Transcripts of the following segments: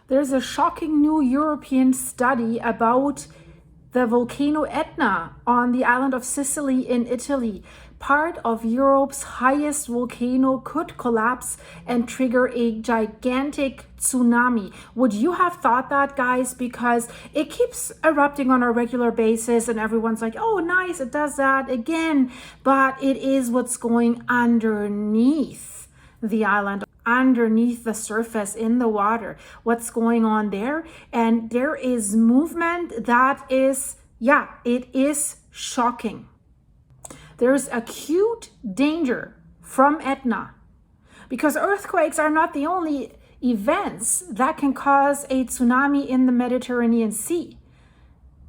There's a shocking new European study about the volcano Etna on the island of Sicily in Italy. Part of Europe's highest volcano could collapse and trigger a gigantic tsunami. Would you have thought that, guys? Because it keeps erupting on a regular basis and everyone's like, oh, nice, it does that again. But it is what's going underneath the island, underneath the surface in the water, what's going on there. And there is movement that is, it is shocking. There's acute danger from Etna because earthquakes are not the only events that can cause a tsunami in the Mediterranean Sea.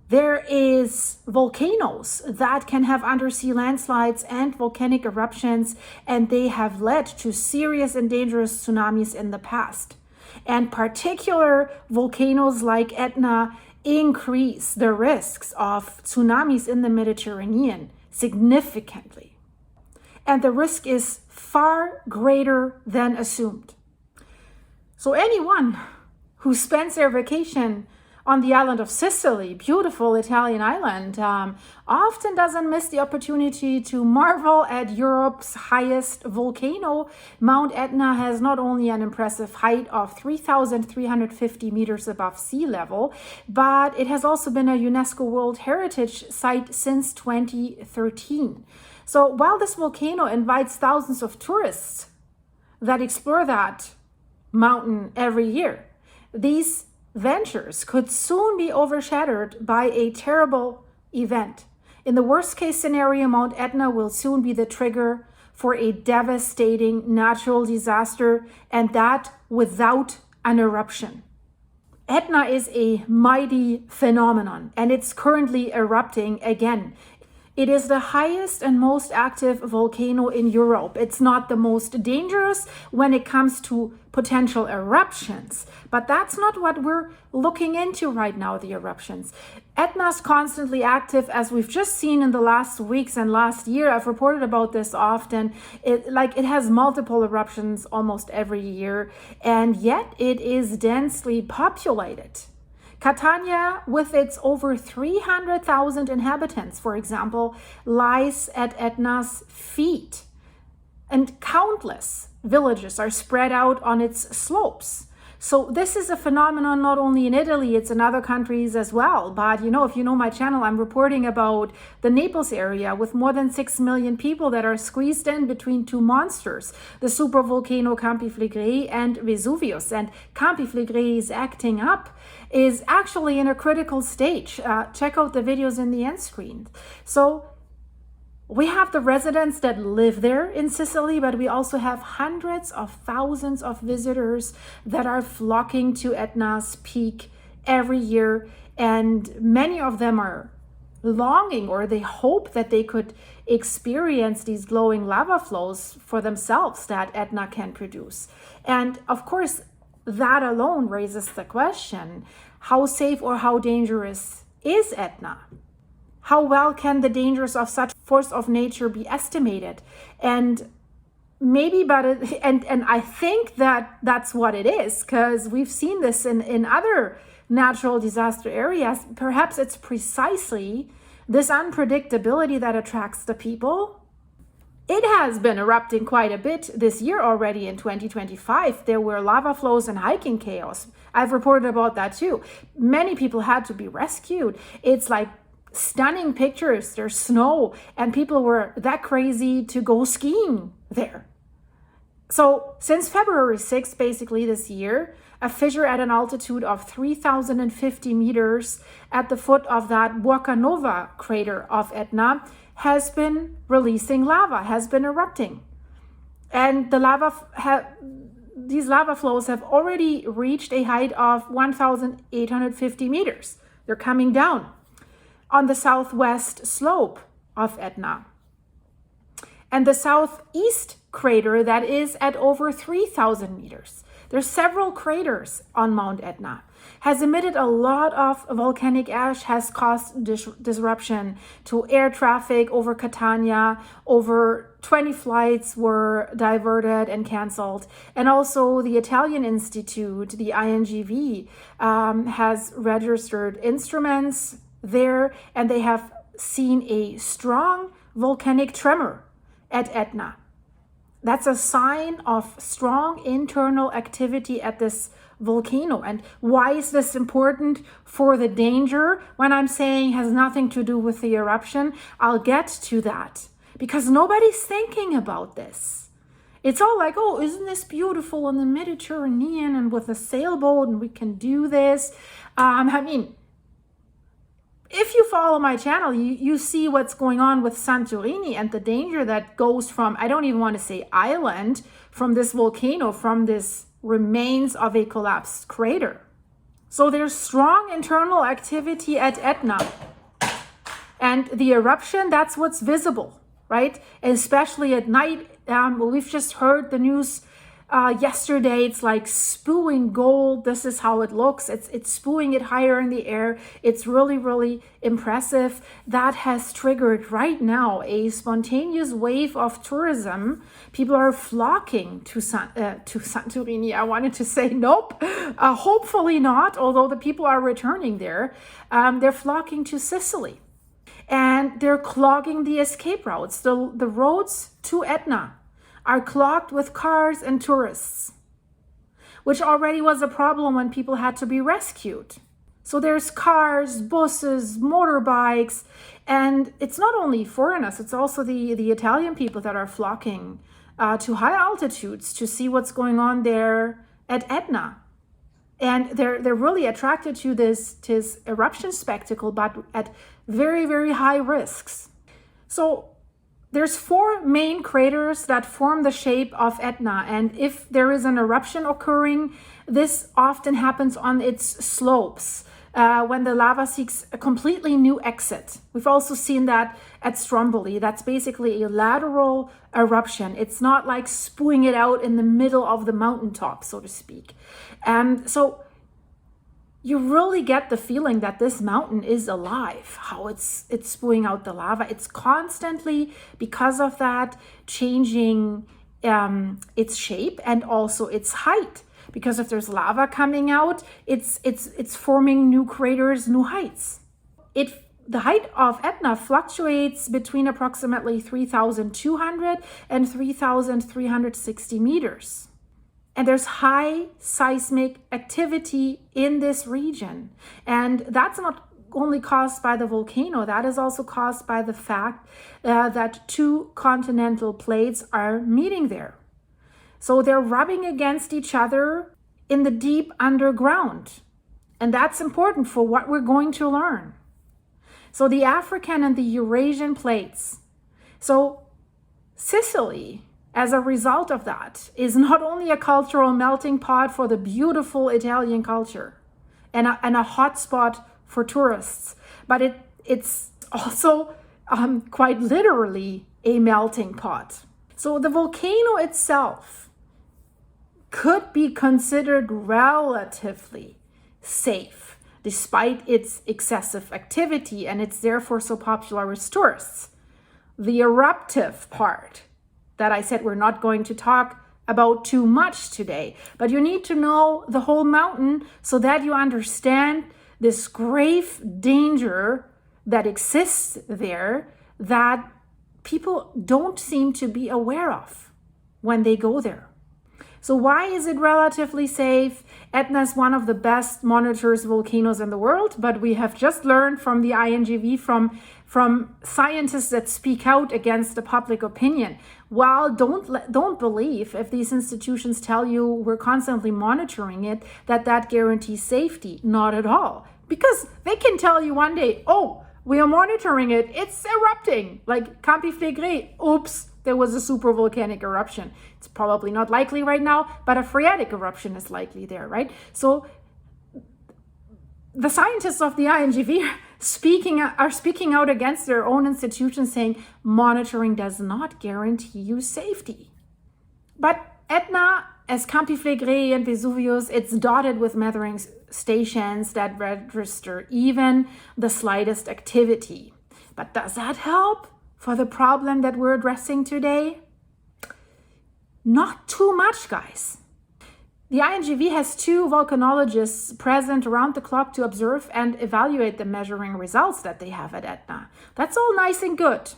There is volcanoes that can have undersea landslides and volcanic eruptions, and they have led to serious and dangerous tsunamis in the past. And particular volcanoes like Etna increase the risks of tsunamis in the Mediterranean significantly. And the risk is far greater than assumed. So anyone who spends their vacation on the island of Sicily, beautiful Italian island, often doesn't miss the opportunity to marvel at Europe's highest volcano. Mount Etna has not only an impressive height of 3,350 meters above sea level, but it has also been a UNESCO World Heritage Site since 2013. So while this volcano invites thousands of tourists that explore that mountain every year, these ventures could soon be overshadowed by a terrible event. In the worst case scenario, Mount Etna will soon be the trigger for a devastating natural disaster, and that without an eruption. Etna is a mighty phenomenon, and it's currently erupting again. It is the highest and most active volcano in Europe. It's not the most dangerous when it comes to potential eruptions, but that's not what we're looking into right now, the eruptions. Etna's constantly active, as we've just seen in the last weeks and last year. I've reported about this often. It has multiple eruptions almost every year, and yet it is densely populated. Catania, with its over 300,000 inhabitants, for example, lies at Etna's feet. And countless villages are spread out on its slopes. So this is a phenomenon not only in Italy, it's in other countries as well. But if you know my channel, I'm reporting about the Naples area with more than 6 million people that are squeezed in between two monsters, the supervolcano Campi Flegrei and Vesuvius. And Campi Flegrei is acting up, is actually in a critical stage. Check out the videos in the end screen. So we have the residents that live there in Sicily, but we also have hundreds of thousands of visitors that are flocking to Etna's peak every year. And many of them are longing, or they hope that they could experience these glowing lava flows for themselves that Etna can produce. And of course, that alone raises the question, how safe or how dangerous is Etna? How well can the dangers of such force of nature be estimated? And maybe, and I think that that's what it is, because we've seen this in other natural disaster areas. Perhaps it's precisely this unpredictability that attracts the people. It has been erupting quite a bit this year already. In 2025, there were lava flows and hiking chaos. I've reported about that too. Many people had to be rescued. It's like stunning pictures. There's snow, and people were that crazy to go skiing there. So since February 6th, basically this year, a fissure at an altitude of 3,050 meters at the foot of that Volcano crater of Etna has been releasing lava, has been erupting. And these lava flows have already reached a height of 1,850 meters. They're coming down on the southwest slope of Etna. And the southeast crater that is at over 3,000 meters. There's several craters on Mount Etna. Has emitted a lot of volcanic ash, has caused disruption to air traffic over Catania. Over 20 flights were diverted and canceled. And also the Italian Institute, the INGV, has registered instruments there, and they have seen a strong volcanic tremor at Etna. That's a sign of strong internal activity at this volcano. And why is this important for the danger when I'm saying has nothing to do with the eruption? I'll get to that because nobody's thinking about this. It's all like, oh, isn't this beautiful in the Mediterranean and with a sailboat and we can do this. I mean, if you follow my channel, you see what's going on with Santorini and the danger that goes from, I don't even want to say island, from this volcano, from this remains of a collapsed crater. So there's strong internal activity at Etna. And the eruption, that's what's visible, right? Especially at night. We've just heard the news yesterday. It's like spewing gold. This is how it looks. It's spewing it higher in the air. It's really, really impressive. That has triggered right now a spontaneous wave of tourism. People are flocking to Santorini. I wanted to say nope. Hopefully not, although the people are returning there. They're flocking to Sicily. And they're clogging the escape routes. The roads to Etna are clogged with cars and tourists, which already was a problem when people had to be rescued. So there's cars, buses, motorbikes, and it's not only foreigners, it's also the Italian people that are flocking to high altitudes to see what's going on there at Etna. And they're really attracted to this eruption spectacle, but at very, very high risks. So there's 4 main craters that form the shape of Etna. And if there is an eruption occurring, this often happens on its slopes when the lava seeks a completely new exit. We've also seen that at Stromboli. That's basically a lateral eruption. It's not like spewing it out in the middle of the mountaintop, so to speak. So you really get the feeling that this mountain is alive, how it's spewing out the lava. It's constantly, because of that, changing its shape and also its height. Because if there's lava coming out, it's forming new craters, new heights. The height of Etna fluctuates between approximately 3,200 and 3,360 meters. And there's high seismic activity in this region. And that's not only caused by the volcano, that is also caused by the fact that 2 continental plates are meeting there. So they're rubbing against each other in the deep underground. And that's important for what we're going to learn. So the African and the Eurasian plates. So Sicily, as a result of that, is not only a cultural melting pot for the beautiful Italian culture and a hotspot for tourists, but it's also quite literally a melting pot. So the volcano itself could be considered relatively safe despite its excessive activity, and it's therefore so popular with tourists. The eruptive part that I said we're not going to talk about too much today, but you need to know the whole mountain so that you understand this grave danger that exists there that people don't seem to be aware of when they go there. So why is it relatively safe? Etna is one of the best monitored volcanoes in the world, but we have just learned from the INGV, from scientists that speak out against the public opinion. Well, don't believe if these institutions tell you we're constantly monitoring it, that guarantees safety. Not at all. Because they can tell you one day, oh, we are monitoring it, it's erupting. Like Campi Flegrei, oops, there was a super volcanic eruption. It's probably not likely right now, but a phreatic eruption is likely there, right? So the scientists of the INGV are speaking out against their own institutions, saying monitoring does not guarantee you safety. But Etna as Campi Flegrei and Vesuvius, it's dotted with measuring stations that register even the slightest activity. But does that help for the problem that we're addressing today? Not too much, guys. The INGV has 2 volcanologists present around the clock to observe and evaluate the measuring results that they have at Etna. That's all nice and good.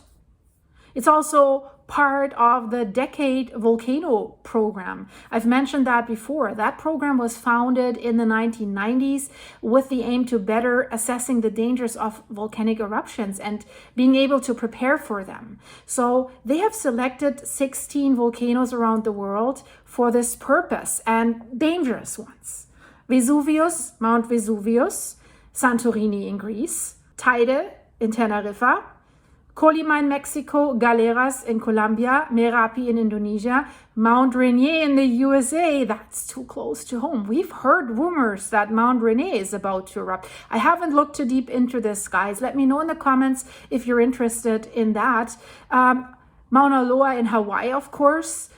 It's also part of the Decade Volcano program. I've mentioned that before. That program was founded in the 1990s with the aim to better assessing the dangers of volcanic eruptions and being able to prepare for them. So they have selected 16 volcanoes around the world for this purpose, and dangerous ones. Vesuvius, Mount Vesuvius, Santorini in Greece, Teide in Teneriffa, Colima in Mexico, Galeras in Colombia, Merapi in Indonesia, Mount Rainier in the USA. That's too close to home. We've heard rumors that Mount Rainier is about to erupt. I haven't looked too deep into this, guys. Let me know in the comments if you're interested in that. Mauna Loa in Hawaii, of course.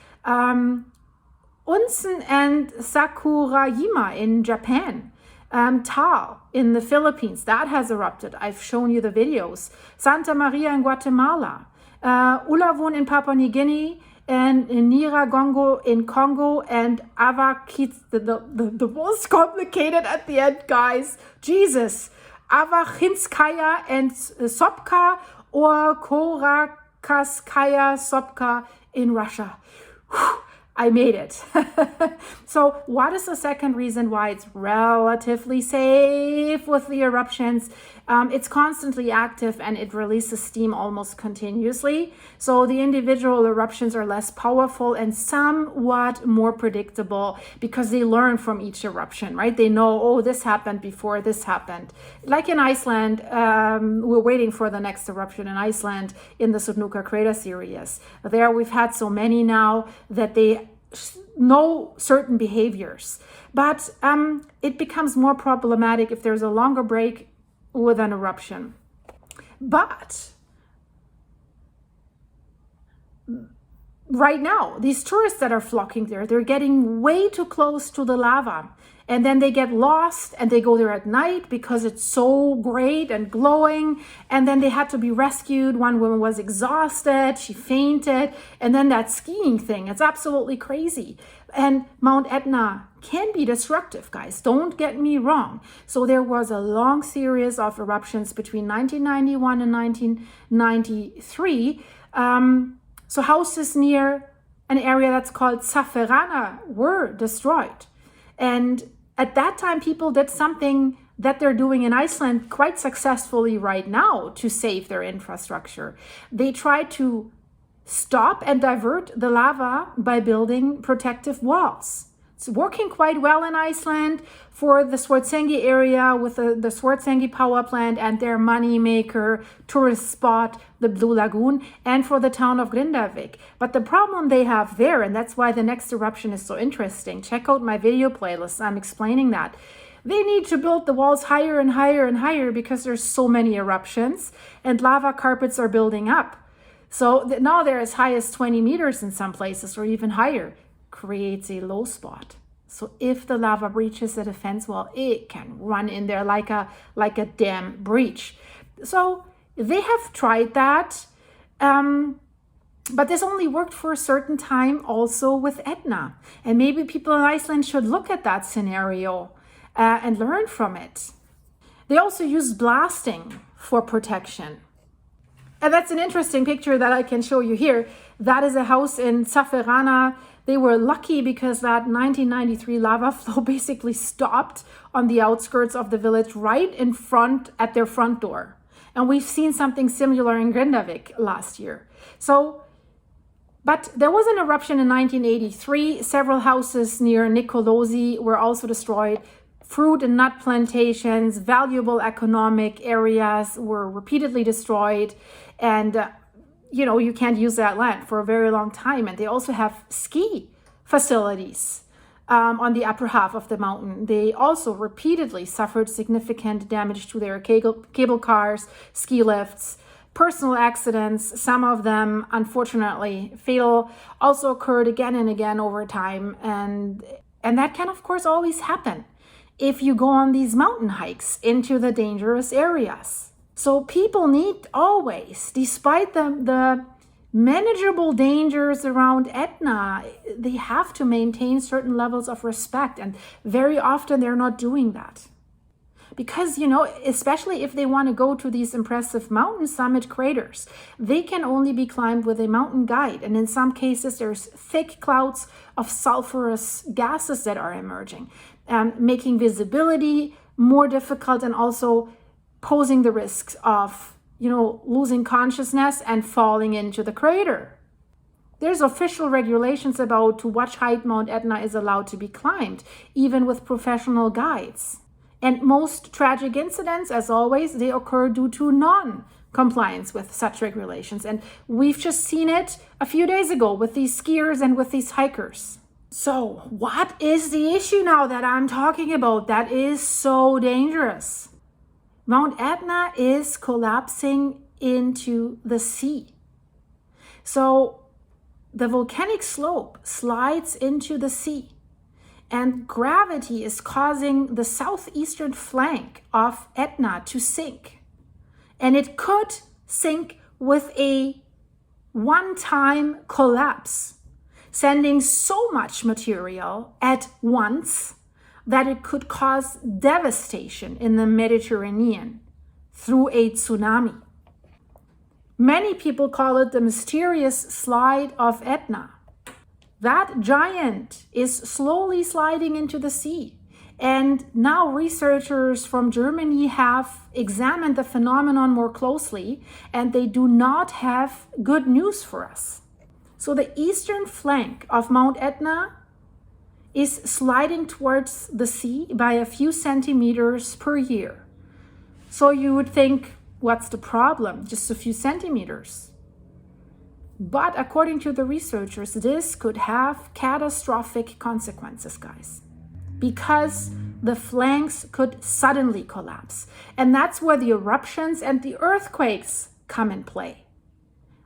Unsen and Sakurajima in Japan. Taal in the Philippines, that has erupted. I've shown you the videos. Santa Maria in Guatemala, Ulavun in Papua New Guinea, and Nyiragongo in Congo, and Avakits, the most complicated at the end, guys. Jesus. Avakhinskaya and Sopka, or Korakaskaya Sopka in Russia. Whew. I made it. So what is the second reason why it's relatively safe with the eruptions? It's constantly active and it releases steam almost continuously. So the individual eruptions are less powerful and somewhat more predictable because they learn from each eruption, right? They know, oh, this happened before this happened. Like in Iceland, we're waiting for the next eruption in Iceland in the Sudnuka crater series. There we've had so many now that they know certain behaviors. But it becomes more problematic if there's a longer break with an eruption. But right now, these tourists that are flocking there, they're getting way too close to the lava. And then they get lost and they go there at night because it's so great and glowing. And then they had to be rescued. One woman was exhausted, she fainted. And then that skiing thing, it's absolutely crazy. And Mount Etna can be destructive, guys. Don't get me wrong. So there was a long series of eruptions between 1991 and 1993. So houses near an area that's called Saferana were destroyed. And at that time, people did something that they're doing in Iceland quite successfully right now to save their infrastructure. They tried to stop and divert the lava by building protective walls. It's working quite well in Iceland for the Svartsengi area with the Svartsengi power plant and their money maker tourist spot, the Blue Lagoon, and for the town of Grindavik. But the problem they have there, and that's why the next eruption is so interesting, check out my video playlist, I'm explaining that. They need to build the walls higher and higher and higher because there's so many eruptions and lava carpets are building up. So now they're as high as 20 meters in some places or even higher. Creates a low spot. So if the lava breaches the defense wall, it can run in there like a dam breach. So they have tried that, but this only worked for a certain time also with Etna. And maybe people in Iceland should look at that scenario and learn from it. They also use blasting for protection. And that's an interesting picture that I can show you here. That is a house in Saferana. They were lucky because that 1993 lava flow basically stopped on the outskirts of the village right in front at their front door. And we've seen something similar in Grindavik last year. But there was an eruption in 1983. Several houses near Nicolosi were also destroyed. Fruit and nut plantations, valuable economic areas were repeatedly destroyed. And you can't use that land for a very long time. And they also have ski facilities on the upper half of the mountain. They also repeatedly suffered significant damage to their cable cars, ski lifts. Personal accidents, some of them unfortunately fatal, also occurred again and again over time. And that can, of course, always happen if you go on these mountain hikes into the dangerous areas. So people need always, despite the manageable dangers around Etna, they have to maintain certain levels of respect. And very often they're not doing that. Because, especially if they want to go to these impressive mountain summit craters, they can only be climbed with a mountain guide. And in some cases, there's thick clouds of sulfurous gases that are emerging, making visibility more difficult and also posing the risks of, losing consciousness and falling into the crater. There's official regulations about to what height Mount Etna is allowed to be climbed, even with professional guides. And most tragic incidents, as always, they occur due to non-compliance with such regulations. And we've just seen it a few days ago with these skiers and with these hikers. So what is the issue now that I'm talking about that is so dangerous? Mount Etna is collapsing into the sea. So the volcanic slope slides into the sea. And gravity is causing the southeastern flank of Etna to sink. And it could sink with a one-time collapse, sending so much material at once that it could cause devastation in the Mediterranean through a tsunami. Many people call it the mysterious slide of Etna. That giant is slowly sliding into the sea. And now researchers from Germany have examined the phenomenon more closely, and they do not have good news for us. So the eastern flank of Mount Etna is sliding towards the sea by a few centimeters per year. So you would think, what's the problem? Just a few centimeters. But according to the researchers, this could have catastrophic consequences, guys, because the flanks could suddenly collapse. And that's where the eruptions and the earthquakes come in play.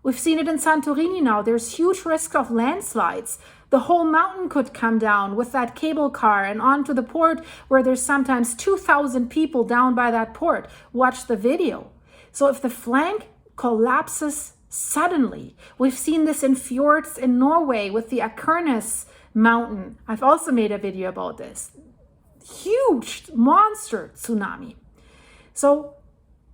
We've seen it in Santorini now. There's huge risk of landslides. The whole mountain could come down with that cable car and onto the port where there's sometimes 2,000 people down by that port. Watch the video. So if the flank collapses suddenly, we've seen this in fjords in Norway with the Akernes mountain. I've also made a video about this. Huge monster tsunami. So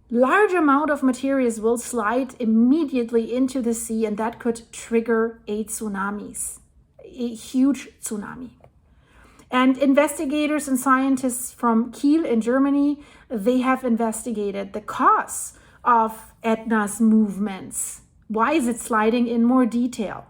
large amount of materials will slide immediately into the sea, and that could trigger a huge tsunami. And investigators and scientists from Kiel in Germany, they have investigated the cause of Etna's movements. Why is it sliding in more detail?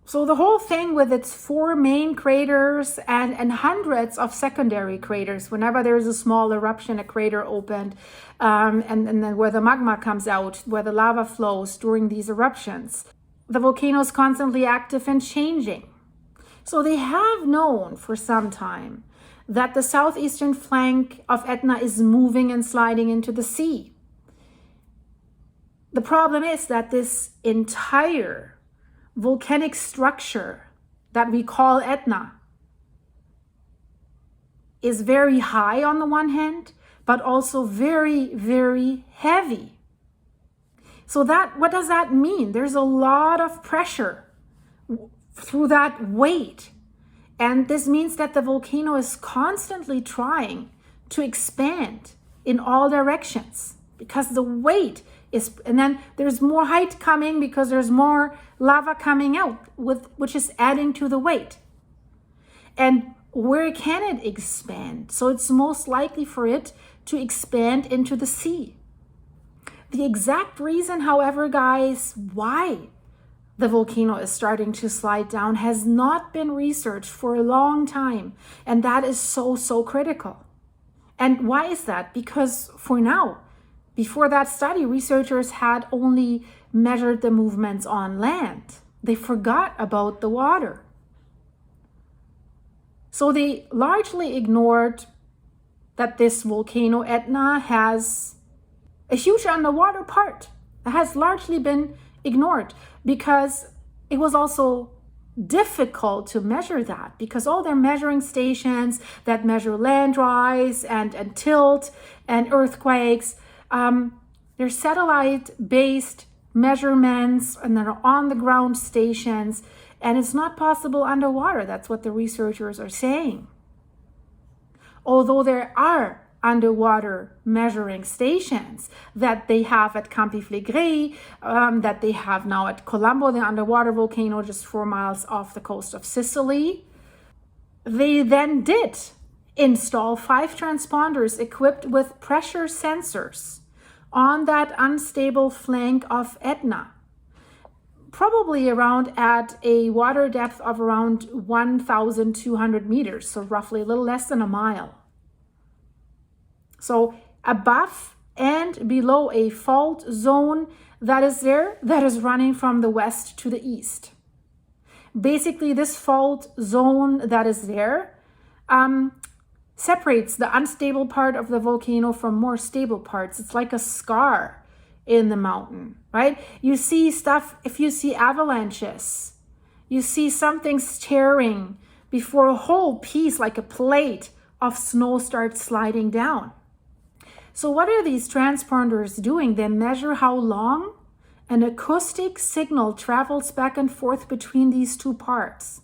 So the whole thing with its 4 main craters and hundreds of secondary craters, whenever there's a small eruption, a crater opened, and then where the magma comes out, where the lava flows during these eruptions, the volcano is constantly active and changing. So they have known for some time that the southeastern flank of Etna is moving and sliding into the sea. The problem is that this entire volcanic structure that we call Etna is very high on the one hand, but also very, very heavy. So what does that mean? There's a lot of pressure through that weight. And this means that the volcano is constantly trying to expand in all directions because the weight is, and then there's more height coming because there's more lava coming out, which is adding to the weight. And where can it expand? So it's most likely for it to expand into the sea. The exact reason, however, guys, why the volcano is starting to slide down has not been researched for a long time. And that is so, so critical. And why is that? Because for now, before that study, researchers had only measured the movements on land. They forgot about the water. So they largely ignored that this volcano Etna has a huge underwater part. That has largely been ignored because it was also difficult to measure that, because all their measuring stations that measure land rise and tilt and earthquakes, they're satellite-based measurements and they're on-the-ground stations, and it's not possible underwater. That's what the researchers are saying. Although there are underwater measuring stations that they have at Campi Flegrei, that they have now at Colombo, the underwater volcano just 4 miles off the coast of Sicily. They then did install 5 transponders equipped with pressure sensors on that unstable flank of Etna, probably around at a water depth of around 1,200 meters, so roughly a little less than a mile. So above and below a fault zone that is there, that is running from the west to the east. Basically, this fault zone that is there separates the unstable part of the volcano from more stable parts. It's like a scar in the mountain, right? You see stuff, if you see avalanches, you see something tearing before a whole piece, like a plate of snow, starts sliding down. So what are these transponders doing? They measure how long an acoustic signal travels back and forth between these two parts.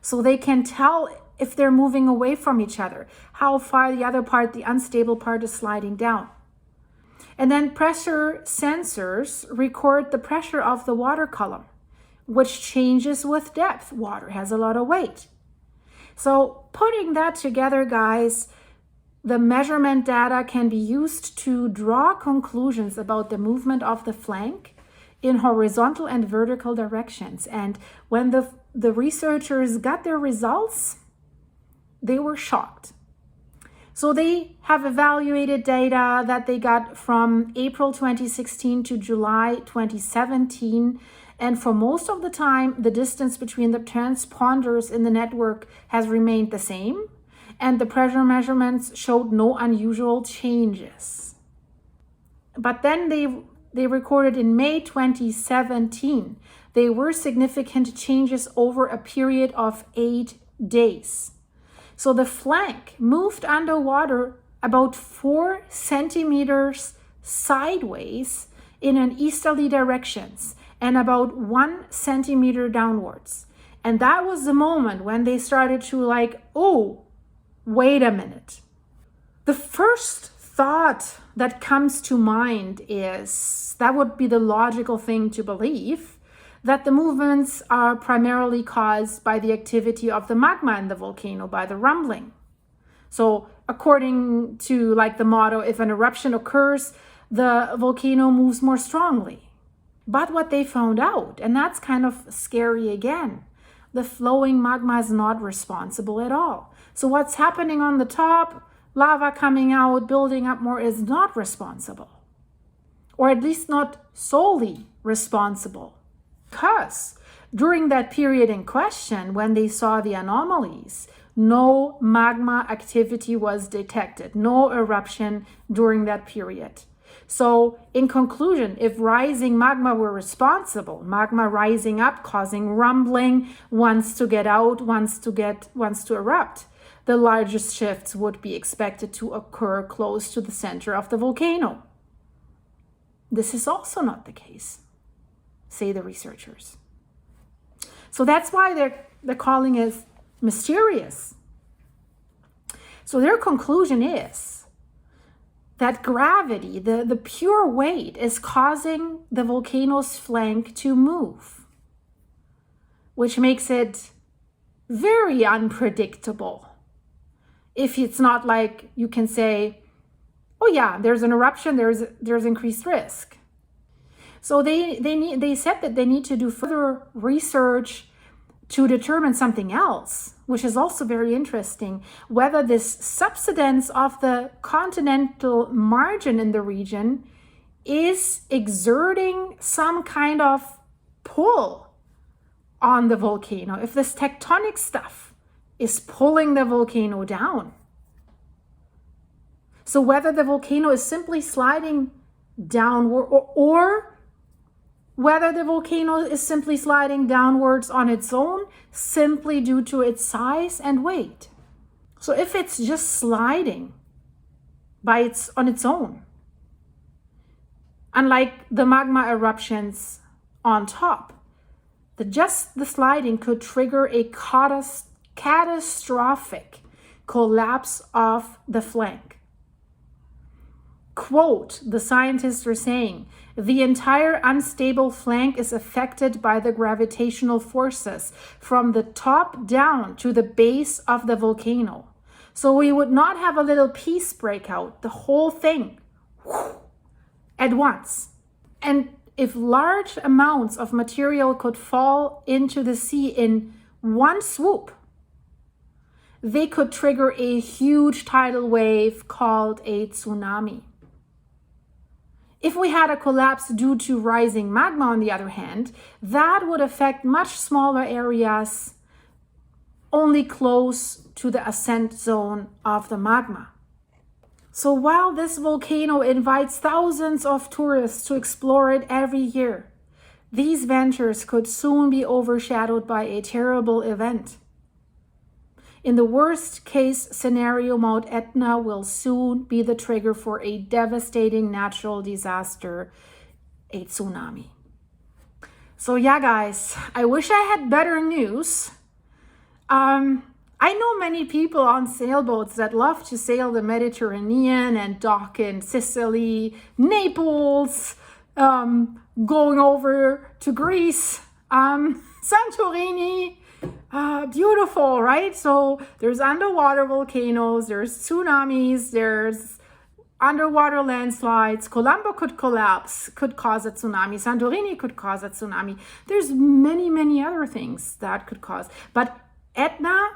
So they can tell if they're moving away from each other, how far the other part, the unstable part, is sliding down. And then pressure sensors record the pressure of the water column, which changes with depth. Water has a lot of weight. So putting that together, guys, the measurement data can be used to draw conclusions about the movement of the flank in horizontal and vertical directions. And when the researchers got their results, they were shocked. So they have evaluated data that they got from April 2016 to July 2017. And for most of the time, the distance between the transponders in the network has remained the same, and the pressure measurements showed no unusual changes. But then they recorded in May 2017, there were significant changes over a period of 8 days. So the flank moved underwater about 4 centimeters sideways in an easterly directions and about 1 centimeter downwards. And that was the moment when they started to like, oh, wait a minute. The first thought that comes to mind is that would be the logical thing to believe, that the movements are primarily caused by the activity of the magma in the volcano, by the rumbling. So according to like the motto, if an eruption occurs, the volcano moves more strongly. But what they found out, and that's kind of scary again, the flowing magma is not responsible at all. So what's happening on the top, lava coming out, building up more, is not responsible. Or at least not solely responsible. Because during that period in question, when they saw the anomalies, no magma activity was detected, no eruption during that period. So in conclusion, if rising magma were responsible, magma rising up, causing rumbling, wants to get out, wants to erupt, the largest shifts would be expected to occur close to the center of the volcano. This is also not the case, say the researchers. So that's why they're calling it mysterious. So their conclusion is that gravity, the pure weight, is causing the volcano's flank to move, which makes it very unpredictable. If it's not like you can say, oh yeah, there's an eruption, there's increased risk. So they said that they need to do further research to determine something else, which is also very interesting, whether this subsidence of the continental margin in the region is exerting some kind of pull on the volcano, if this tectonic stuff is pulling the volcano down. So whether the volcano is simply sliding downward or whether the volcano is simply sliding downwards on its own, simply due to its size and weight. So if it's just sliding on its own, unlike the magma eruptions on top, just the sliding could trigger a catastrophic collapse of the flank. Quote, the scientists are saying, the entire unstable flank is affected by the gravitational forces from the top down to the base of the volcano. So we would not have a little piece breakout, the whole thing at once. And if large amounts of material could fall into the sea in one swoop, they could trigger a huge tidal wave called a tsunami. If we had a collapse due to rising magma, on the other hand, that would affect much smaller areas only close to the ascent zone of the magma. So while this volcano invites thousands of tourists to explore it every year, these ventures could soon be overshadowed by a terrible event. In the worst case scenario, Mount Etna will soon be the trigger for a devastating natural disaster, a tsunami. So yeah, guys, I wish I had better news. I know many people on sailboats that love to sail the Mediterranean and dock in Sicily, Naples, going over to Greece, Santorini. Beautiful, right? So there's underwater volcanoes, there's tsunamis, there's underwater landslides. Colombo could collapse, could cause a tsunami. Santorini could cause a tsunami. There's many, many other things that could cause. But Etna,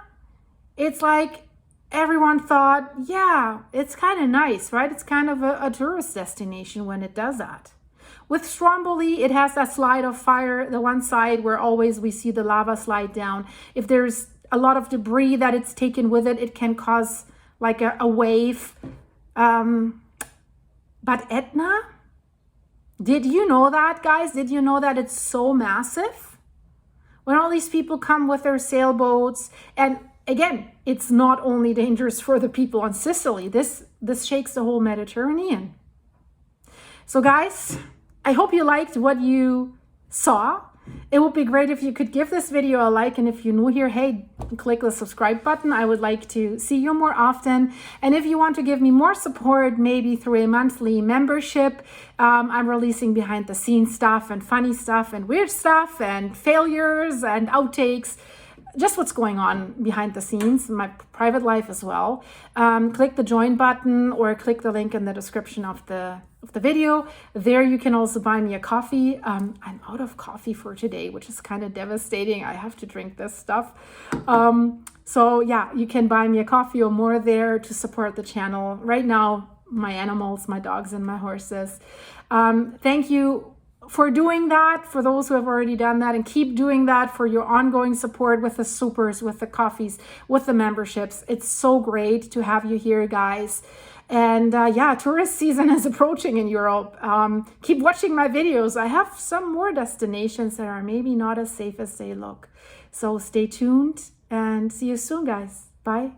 it's like everyone thought, yeah, it's kind of nice, right? It's kind of a tourist destination when it does that. With Stromboli, it has that slide of fire, the one side where always we see the lava slide down. If there's a lot of debris that it's taken with it, it can cause like a wave. But Etna, did you know that, guys? Did you know that it's so massive? When all these people come with their sailboats, and again, it's not only dangerous for the people on Sicily. This shakes the whole Mediterranean. So guys, I hope you liked what you saw. It would be great if you could give this video a like, and if you're new here, hey, click the subscribe button. I would like to see you more often. And if you want to give me more support, maybe through a monthly membership, I'm releasing behind the scenes stuff and funny stuff and weird stuff and failures and outtakes, just what's going on behind the scenes, my private life as well. Click the join button or click the link in the description of the video. There you can also buy me a coffee. I'm out of coffee for today, which is kind of devastating. I have to drink this stuff. So yeah, you can buy me a coffee or more there to support the channel. Right now, my animals, my dogs and my horses. Thank you for doing that, for those who have already done that, and keep doing that for your ongoing support with the supers, with the coffees, with the memberships. It's so great to have you here, guys. And yeah, tourist season is approaching in Europe. Keep watching my videos. I have some more destinations that are maybe not as safe as they look. So stay tuned and see you soon, guys. Bye.